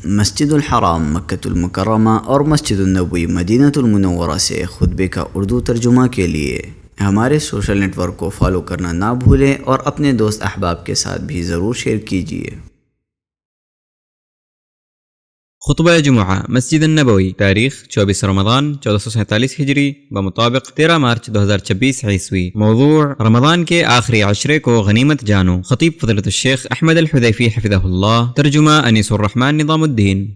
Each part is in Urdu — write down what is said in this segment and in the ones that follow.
مسجد الحرام مکۃ المکرمہ اور مسجد النبوی مدینہ المنورہ سے خطبے کا اردو ترجمہ کے لیے ہمارے سوشل نیٹ ورک کو فالو کرنا نہ بھولیں اور اپنے دوست احباب کے ساتھ بھی ضرور شیئر کیجیے۔ خطبہ جمعہ مسجد النبوی، تاریخ 24 رمضان 1447 ہجری بمطابق 13 مارچ 2026 عیسوی۔ موضوع: رمضان کے آخری عشرے کو غنیمت جانو۔ خطیب فضیلۃ الشیخ احمد الحذیفی حفظہ اللہ۔ ترجمہ انیس الرحمن نظام الدین۔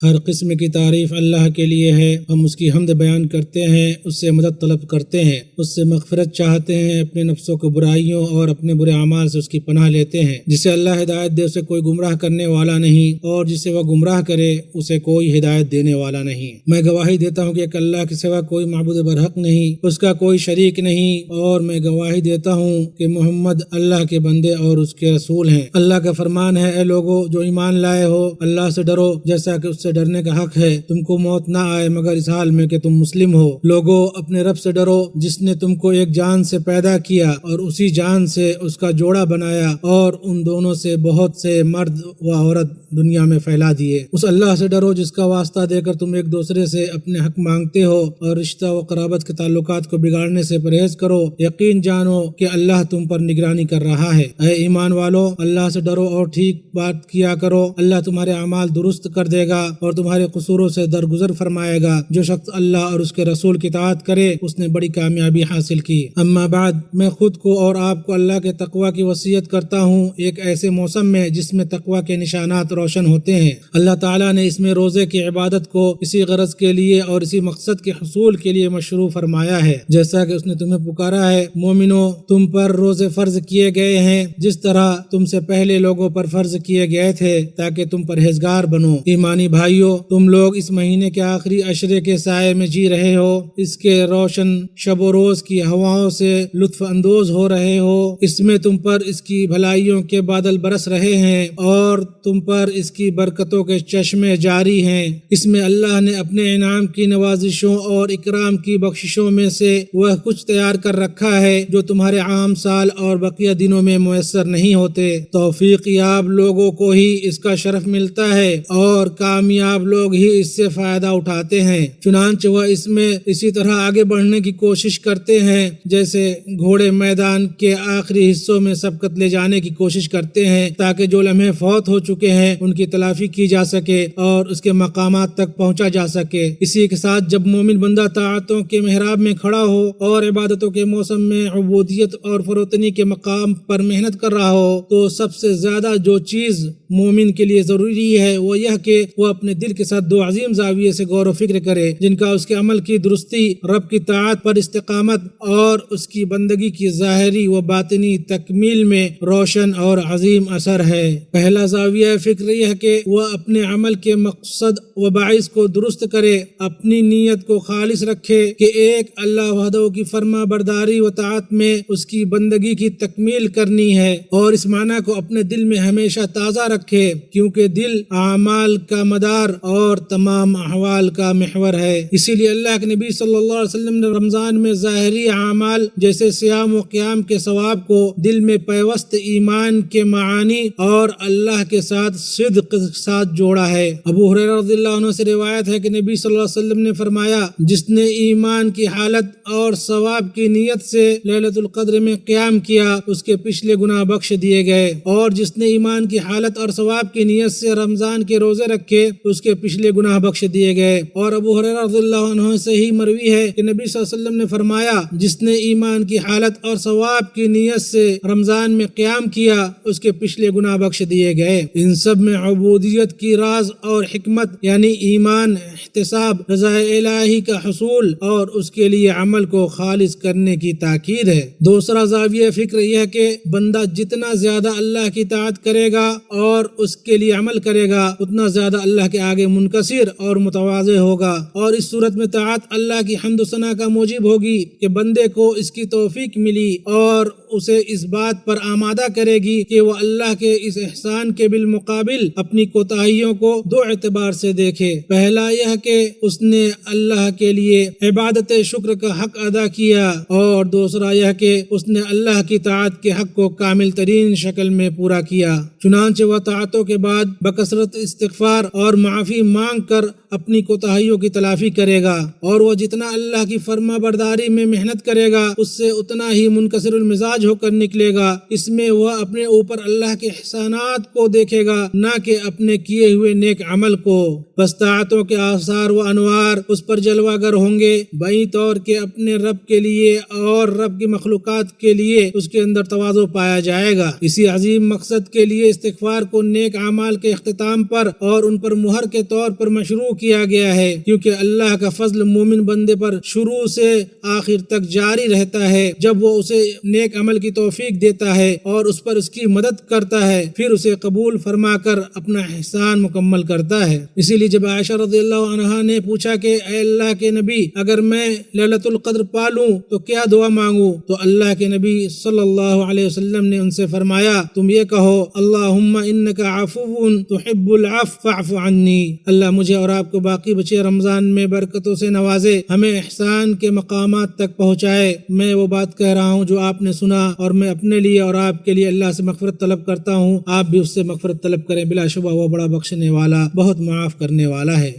ہر قسم کی تعریف اللہ کے لیے ہے، ہم اس کی حمد بیان کرتے ہیں، اس سے مدد طلب کرتے ہیں، اس سے مغفرت چاہتے ہیں، اپنے نفسوں کو برائیوں اور اپنے برے اعمال سے اس کی پناہ لیتے ہیں۔ جسے اللہ ہدایت دے اسے کوئی گمراہ کرنے والا نہیں، اور جسے وہ گمراہ کرے اسے کوئی ہدایت دینے والا نہیں۔ میں گواہی دیتا ہوں کہ ایک اللہ کے سوا کوئی معبود برحق نہیں، اس کا کوئی شریک نہیں، اور میں گواہی دیتا ہوں کہ محمد اللہ کے بندے اور اس کے رسول ہیں۔ اللہ کا فرمان ہے، اے لوگو جو ایمان لائے ہو، اللہ سے ڈرو جیسا کہ اس سے ڈرنے کا حق ہے، تم کو موت نہ آئے مگر اس حال میں کہ تم مسلم ہو۔ لوگو اپنے رب سے ڈرو جس نے تم کو ایک جان سے پیدا کیا اور اسی جان سے اس کا جوڑا بنایا، اور ان دونوں سے بہت سے مرد و عورت دنیا میں پھیلا دیے۔ اس اللہ سے ڈرو جس کا واسطہ دے کر تم ایک دوسرے سے اپنے حق مانگتے ہو، اور رشتہ و قرابت کے تعلقات کو بگاڑنے سے پرہیز کرو۔ یقین جانو کہ اللہ تم پر نگرانی کر رہا ہے۔ اے ایمان والو، اللہ سے ڈرو اور ٹھیک بات کیا کرو، اللہ تمہارے اعمال درست کر دے گا اور تمہارے قصوروں سے درگزر فرمائے گا۔ جو شخص اللہ اور اس کے رسول کی اطاعت کرے اس نے بڑی کامیابی حاصل کی۔ اما بعد، میں خود کو اور آپ کو اللہ کے تقوی کی وصیت کرتا ہوں، ایک ایسے موسم میں جس میں تقوی کے نشانات روشن ہوتے ہیں۔ اللہ تعالیٰ نے اس میں روزے کی عبادت کو اسی غرض کے لیے اور اسی مقصد کے حصول کے لیے مشروع فرمایا ہے، جیسا کہ اس نے تمہیں پکارا ہے۔ مومنو، تم پر روزے فرض کیے گئے ہیں جس طرح تم سے پہلے لوگوں پر فرض کیے گئے تھے تاکہ تم پرہیزگار بنو۔ ایمانی بھائیو، تم لوگ اس مہینے کے آخری عشرے کے سائے میں جی رہے ہو، اس کے روشن شب و روز کی ہواؤں سے لطف اندوز ہو رہے ہو، اس میں تم پر اس کی بھلائیوں کے بادل برس رہے ہیں اور تم پر اس کی برکتوں کے چشمے جاری ہیں۔ اس میں اللہ نے اپنے انعام کی نوازشوں اور اکرام کی بخششوں میں سے وہ کچھ تیار کر رکھا ہے جو تمہارے عام سال اور بقیہ دنوں میں میسر نہیں ہوتے۔ توفیق یاب لوگوں کو ہی اس کا شرف ملتا ہے اور کامیاب لوگ ہی اس سے فائدہ اٹھاتے ہیں۔ چنانچہ وہ اس میں اسی طرح آگے بڑھنے کی کوشش کرتے ہیں جیسے گھوڑے میدان کے آخری حصوں میں سبقت لے جانے کی کوشش کرتے ہیں تاکہ جو لمحے فوت ہو چکے ہیں ان کی تلافی کی جا سکے اور اس کے مقامات تک پہنچا جا سکے۔ اسی کے ساتھ جب مومن بندہ طاعتوں کے محراب میں کھڑا ہو اور عبادتوں کے موسم میں عبودیت اور فروتنی کے مقام پر محنت کر رہا ہو تو سب سے زیادہ جو چیز مومن کے لیے ضروری ہے وہ یہ کہ وہ اپنے دل کے ساتھ دو عظیم زاویے سے غور و فکر کرے جن کا اس کے عمل کی درستی، رب کی طاعت پر استقامت اور اس کی بندگی کی ظاہری و باطنی تکمیل میں روشن اور عظیم اثر ہے۔ پہلا زاویہ فکر یہ ہے کہ وہ اپنے عمل کے مقصد و باعث کو درست کرے، اپنی نیت کو خالص رکھے کہ ایک اللہ وحدہ کی فرما برداری و طاعت میں اس کی بندگی کی تکمیل کرنی ہے، اور اس معنی کو اپنے دل میں ہمیشہ تازہ رکھے کیونکہ دل اعمال کا مدار اور تمام احوال کا محور ہے۔ اسی لیے اللہ کے نبی صلی اللہ علیہ وسلم نے رمضان میں ظاہری اعمال جیسے صیام و قیام کے ثواب کو دل میں پیوست ایمان کے معانی اور اللہ کے ساتھ صدق کے ساتھ جوڑا ہے۔ ابو ہریرہ رضی اللہ عنہ سے روایت ہے کہ نبی صلی اللہ علیہ وسلم نے فرمایا، جس نے ایمان کی حالت اور ثواب کی نیت سے لیلۃ القدر میں قیام کیا اس کے پچھلے گناہ بخش دیے گئے، اور جس نے ایمان کی حالت اور ثواب کی نیت سے رمضان کے روزے رکھے اس کے پچھلے گناہ بخش دیے گئے۔ اور ابو ہریرہ رضی اللہ عنہ سے ہی مروی ہے کہ نبی صلی اللہ علیہ وسلم نے فرمایا، جس نے ایمان کی حالت اور ثواب کی نیت سے رمضان میں قیام کیا اس کے پچھلے گناہ بخش دیے گئے۔ ان سب میں عبودیت کی راز اور حکمت یعنی ایمان، احتساب، رضا الہی کا حصول اور اس کے لیے عمل کو خالص کرنے کی تاکید ہے۔ دوسرا زاویہ فکر یہ ہے کہ بندہ جتنا زیادہ اللہ کی اطاعت کرے گا اور اس کے لیے عمل کرے گا اتنا زیادہ اللہ کے آگے منکسر اور متواضع ہوگا، اور اس صورت میں طاعت اللہ کی حمد و ثنا کا موجب ہوگی کہ بندے کو اس کی توفیق ملی اور اسے اس بات پر آمادہ کرے گی کہ وہ اللہ کے اس احسان کے بالمقابل اپنی کوتاہیوں کو دو اعتبار سے دیکھے۔ پہلا یہ کہ اس نے اللہ کے لیے عبادت شکر کا حق ادا کیا، اور دوسرا یہ کہ اس نے اللہ کی طاعت کے حق کو کامل ترین شکل میں پورا کیا۔ چنانچہ وہ طاعتوں کے بعد بکثرت استغفار اور معافی مانگ کر اپنی کوتاہیوں کی تلافی کرے گا، اور وہ جتنا اللہ کی فرما برداری میں محنت کرے گا اس سے اتنا ہی منکسر المزاج ہو کر نکلے گا۔ اس میں وہ اپنے اوپر اللہ کے احسانات کو دیکھے گا، نہ کہ اپنے کیے ہوئے نیک عمل کو۔ بس طاعتوں کے آثار و انوار اس پر جلوہ گر ہوں گے، بائیں طور کے اپنے رب کے لیے اور رب کی مخلوقات کے لیے اس کے اندر تواضع پایا جائے گا۔ اسی عظیم مقصد کے لیے استغفار کو نیک اعمال کے اختتام پر اور ان پر مہر کے طور پر مشروع کیا گیا ہے، کیونکہ اللہ کا فضل مومن بندے پر شروع سے آخر تک جاری رہتا ہے۔ جب وہ اسے نیک عمل کی توفیق دیتا ہے اور اس پر اس کی مدد کرتا ہے، پھر اسے قبول فرما کر اپنا احسان مکمل کرتا ہے۔ اسی لیے جب عائشہ رضی اللہ عنہا نے پوچھا کہ اے اللہ کے نبی، اگر میں لیلۃ القدر پالوں تو کیا دعا مانگوں؟ تو اللہ کے نبی صلی اللہ علیہ وسلم نے ان سے فرمایا، تم یہ کہو، اللہم انک عفو تحب العفو فاعف عنی۔ اللہ مجھے اور آپ کو باقی بچے رمضان میں برکتوں سے نوازے، ہمیں احسان کے مقامات تک پہنچائے۔ میں وہ بات کہہ رہا ہوں جو آپ نے سنا، اور میں اپنے لیے اور آپ کے لیے اللہ سے مغفرت طلب کرتا ہوں۔ آپ بھی اس سے مغفرت طلب کریں، بلا شبہ وہ بڑا بخشنے والا، بہت معاف کرنے والا ہے۔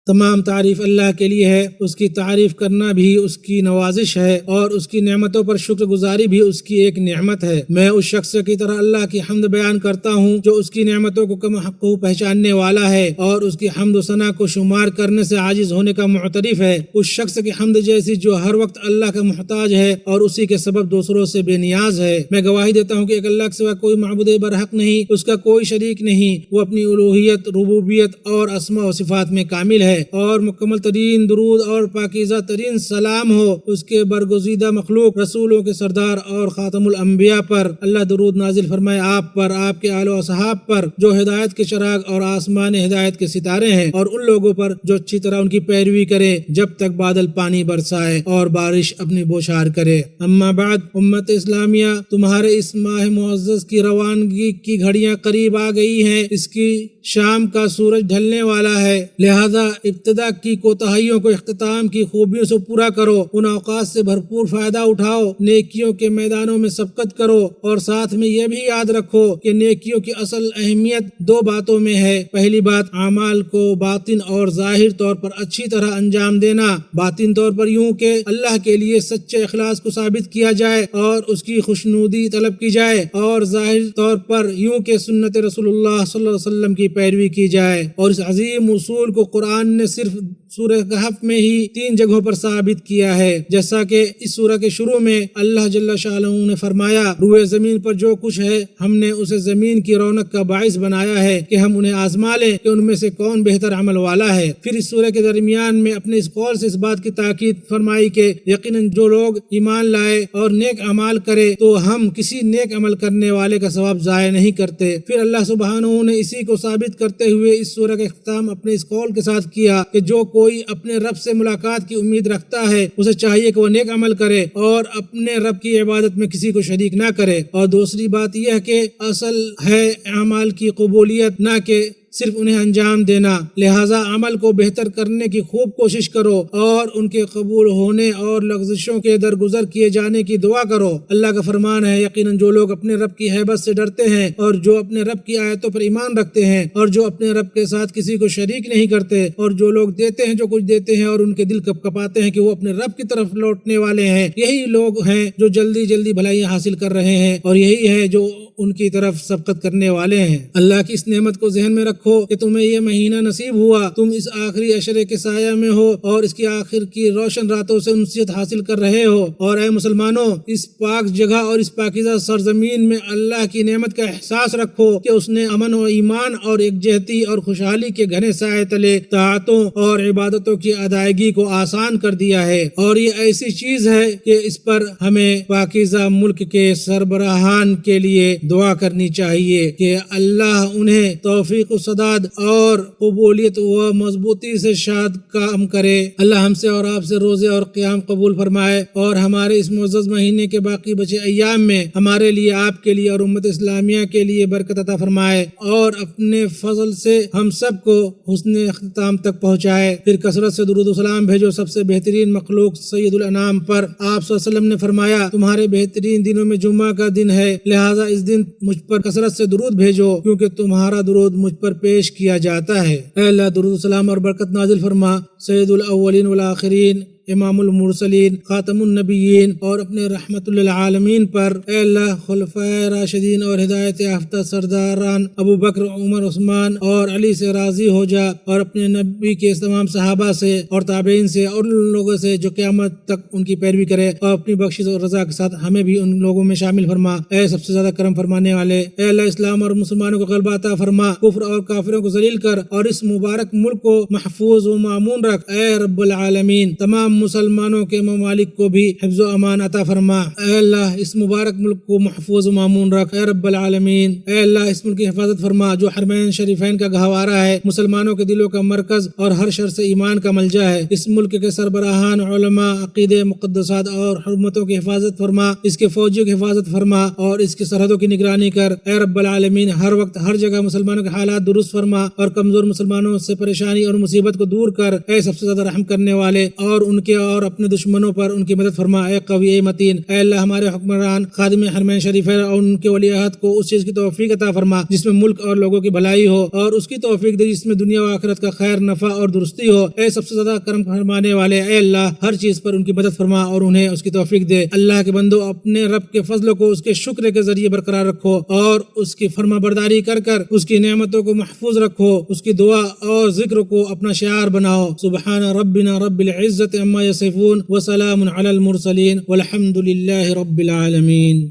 تمام تعریف اللہ کے لیے ہے، اس کی تعریف کرنا بھی اس کی نوازش ہے، اور اس کی نعمتوں پر شکر گزاری بھی اس کی ایک نعمت ہے۔ میں اس شخص کی طرح اللہ کی حمد بیان کرتا ہوں جو اس کی نعمتوں کو کم حق پہچاننے والا ہے اور اس کی حمد و ثنا کو شمار کرنے سے عاجز ہونے کا معترف ہے۔ اس شخص کی حمد جیسی جو ہر وقت اللہ کا محتاج ہے اور اسی کے سبب دوسروں سے بے نیاز ہے۔ میں گواہی دیتا ہوں کہ ایک اللہ کے سوا کوئی معبود برحق نہیں، اس کا کوئی شریک نہیں۔ وہ اپنی الوہیت، ربوبیت اور اسماء و صفات میں کامل ہے، اور مکمل ترین درود اور پاکیزہ ترین سلام ہو اس کے برگزیدہ مخلوق رسولوں کے سردار اور خاتم الانبیاء پر۔ اللہ درود نازل فرمائے آپ پر، آپ کے آل و اصحاب پر جو ہدایت کے چراغ اور آسمان ہدایت کے ستارے ہیں، اور ان لوگوں پر جو اچھی طرح ان کی پیروی کرے جب تک بادل پانی برسائے اور بارش اپنی بوچھار کرے۔ اما بعد، امت اسلامیہ، تمہارے اس ماہ معزز کی روانگی کی گھڑیاں قریب آ گئی ہیں۔ اس کی شام کا سورج ڈھلنے والا ہے، لہذا ابتدا کی کوتاہیوں کو اختتام کی خوبیوں سے پورا کرو، ان اوقات سے بھرپور فائدہ اٹھاؤ، نیکیوں کے میدانوں میں سبقت کرو، اور ساتھ میں یہ بھی یاد رکھو کہ نیکیوں کی اصل اہمیت دو باتوں میں ہے۔ پہلی بات، اعمال کو باطن اور ظاہر طور پر اچھی طرح انجام دینا۔ باطن طور پر یوں کہ اللہ کے لیے سچے اخلاص کو ثابت کیا جائے اور اس کی خوشنودی طلب کی جائے، اور ظاہر طور پر یوں کہ سنت رسول اللہ صلی اللہ علیہ وسلم کی پیروی کی جائے۔ اور اس عظیم اصول کو قرآن نے صرف سورہ کہف میں ہی 3 جگہوں پر ثابت کیا ہے، جیسا کہ اس سورہ کے شروع میں اللہ جل شانہ نے فرمایا، روئے زمین پر جو کچھ ہے ہم نے اسے زمین کی رونق کا باعث بنایا ہے کہ ہم انہیں آزما لیں کہ ان میں سے کون بہتر عمل والا ہے۔ پھر اس سورہ کے درمیان میں اپنے اس قول سے اس بات کی تاکید فرمائی کہ یقیناً جو لوگ ایمان لائے اور نیک اعمال کرے تو ہم کسی نیک عمل کرنے والے کا ثواب ضائع نہیں کرتے۔ پھر اللہ سبحانہ نے اسی کو ثابت کرتے ہوئے اس سورہ کا اختتام اپنے اس قول کے ساتھ کیا کہ جو کوئی اپنے رب سے ملاقات کی امید رکھتا ہے اسے چاہیے کہ وہ نیک عمل کرے اور اپنے رب کی عبادت میں کسی کو شریک نہ کرے۔ اور دوسری بات یہ کہ اصل ہے اعمال کی قبولیت، نہ کہ صرف انہیں انجام دینا، لہٰذا عمل کو بہتر کرنے کی خوب کوشش کرو اور ان کے قبول ہونے اور لغزشوں کے درگزر کیے جانے کی دعا کرو۔ اللہ کا فرمان ہے، یقیناً جو لوگ اپنے رب کی ہیبت سے ڈرتے ہیں اور جو اپنے رب کی آیتوں پر ایمان رکھتے ہیں اور جو اپنے رب کے ساتھ کسی کو شریک نہیں کرتے، اور جو لوگ دیتے ہیں جو کچھ دیتے ہیں اور ان کے دل کپ کپاتے ہیں کہ وہ اپنے رب کی طرف لوٹنے والے ہیں، یہی لوگ ہیں جو جلدی جلدی بھلائیاں حاصل کر رہے ہیں، اور یہی ہے جو ان کی طرف سبقت کرنے والے ہیں۔ اللہ کی اس نعمت کو ذہن میں رکھو کہ تمہیں یہ مہینہ نصیب ہوا، تم اس آخری عشرے کے سایہ میں ہو اور اس کی آخر کی روشن راتوں سے انسیت حاصل کر رہے ہو، اور اے مسلمانوں، اس پاک جگہ اور اس پاکیزہ سرزمین میں اللہ کی نعمت کا احساس رکھو کہ اس نے امن و ایمان اور یکجہتی اور خوشحالی کے گھنے سائے تلے طاعتوں اور عبادتوں کی ادائیگی کو آسان کر دیا ہے، اور یہ ایسی چیز ہے کہ اس پر ہمیں پاکیزہ ملک کے سربراہان کے لیے دعا کرنی چاہیے کہ اللہ انہیں توفیق و سداد اور قبولیت و مضبوطی سے شاد کام کرے۔ اللہ ہم سے اور آپ سے روزے اور قیام قبول فرمائے اور ہمارے اس معزز مہینے کے باقی بچے ایام میں ہمارے لیے، آپ کے لیے اور امت اسلامیہ کے لیے برکت عطا فرمائے اور اپنے فضل سے ہم سب کو حسن اختتام تک پہنچائے۔ پھر کثرت سے درود و سلام بھیجو سب سے بہترین مخلوق سید الانام پر۔ آپ صلی اللہ علیہ وسلم نے فرمایا، تمہارے بہترین دنوں میں جمعہ کا دن ہے، لہٰذا اس دن مجھ پر کثرت سے درود بھیجو کیونکہ تمہارا درود مجھ پر پیش کیا جاتا ہے۔ اے اللہ درود و سلام اور برکت نازل فرما سید الاولین والآخرین، امام المرسلین، خاتم النبیین اور اپنے رحمت للعالمین پر۔ اے اللہ خلفائے راشدین اور ہدایت یافتہ سرداران ابو بکر، عمر، عثمان اور علی سے راضی ہو جا اور اپنے نبی کے تمام صحابہ سے اور تابعین سے اور ان لوگوں سے جو قیامت تک ان کی پیروی کرے، اور اپنی بخشش اور رضا کے ساتھ ہمیں بھی ان لوگوں میں شامل فرما۔ اے سب سے زیادہ کرم فرمانے والے، اے اللہ اسلام اور مسلمانوں کو غلبہ عطا فرما، کفر اور کافروں کو ذلیل کر اور اس مبارک ملک کو محفوظ و مامون رکھ۔ اے رب العالمین تمام مسلمانوں کے ممالک کو بھی حفظ و امان عطا فرما۔ اے اللہ اس مبارک ملک کو محفوظ و مامون رکھ۔ اے رب العالمین اے اللہ اس ملک کی حفاظت فرما جو حرمین شریفین کا گہوارہ ہے، مسلمانوں کے دلوں کا مرکز اور ہر شر سے ایمان کا ملجا ہے۔ اس ملک کے سربراہان، علماء، عقیدے، مقدسات اور حرمتوں کی حفاظت فرما، اس کے فوجیوں کی حفاظت فرما اور اس کی سرحدوں کی نگرانی کر۔ اے رب العالمین ہر وقت ہر جگہ مسلمانوں کے حالات درست فرما اور کمزور مسلمانوں سے پریشانی اور مصیبت کو دور کر۔ اے سب سے زیادہ رحم کرنے والے، اور ان کے اور اپنے دشمنوں پر ان کی مدد فرما۔ اے قوی، اے متین، اے اللہ ہمارے حکمران، خادم حرمین شریفین اور ان کے ولی عہد کو اس چیز کی توفیق عطا فرما جس میں ملک اور لوگوں کی بھلائی ہو، اور اس کی توفیق دے جس میں دنیا و آخرت کا خیر، نفع اور درستی ہو۔ اے سب سے زیادہ کرم فرمانے والے، اے اللہ ہر چیز پر ان کی مدد فرما اور انہیں اس کی توفیق دے۔ اللہ کے بندو اپنے رب کے فضل کو اس کے شکر کے ذریعے برقرار رکھو اور اس کی فرما برداری کر کر اس کی نعمتوں کو محفوظ رکھو، اس کی دعا اور ذکر کو اپنا شعار بناؤ۔ سبحان ربنا رب العزت عما یصفون وسلام علی المرسلین والحمد للہ رب العالمین۔